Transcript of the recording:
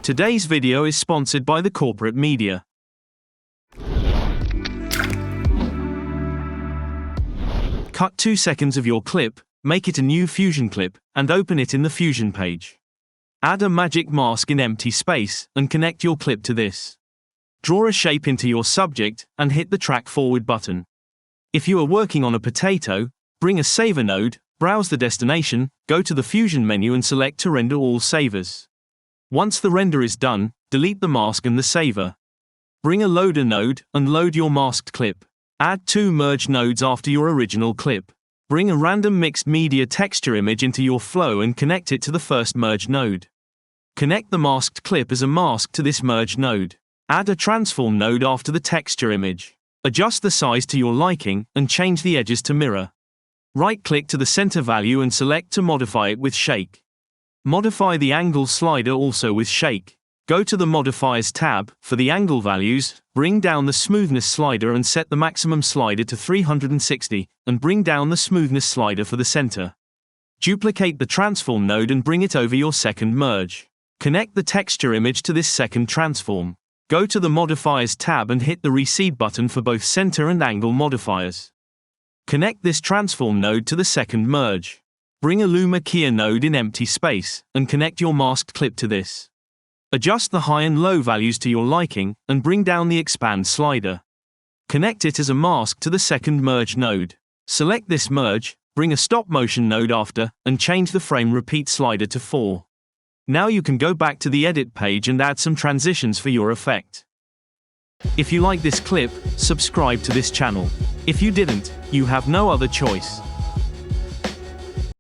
Today's video is sponsored by the corporate media. Cut 2 seconds of your clip, make it a new Fusion clip, and open it in the Fusion page. Add a magic mask in empty space, and connect your clip to this. Draw a shape into your subject, and hit the track forward button. If you are working on a potato, bring a saver node, browse the destination, go to the Fusion menu and select to render all savers. Once the render is done, delete the mask and the saver. Bring a loader node, and load your masked clip. Add 2 merge nodes after your original clip. Bring a random mixed media texture image into your flow and connect it to the first merge node. Connect the masked clip as a mask to this merge node. Add a transform node after the texture image. Adjust the size to your liking, and change the edges to mirror. Right-click to the center value and select to modify it with shake. Modify the angle slider also with shake. Go to the Modifiers tab. For the angle values, bring down the smoothness slider and set the maximum slider to 360, and bring down the smoothness slider for the center. Duplicate the transform node and bring it over your second merge. Connect the texture image to this second transform. Go to the Modifiers tab and hit the Reseed button for both center and angle modifiers. Connect this transform node to the second merge. Bring a Luma keyer node in empty space, and connect your masked clip to this. Adjust the high and low values to your liking, and bring down the expand slider. Connect it as a mask to the second merge node. Select this merge, bring a stop motion node after, and change the frame repeat slider to 4. Now you can go back to the edit page and add some transitions for your effect. If you like this clip, subscribe to this channel. If you didn't, you have no other choice.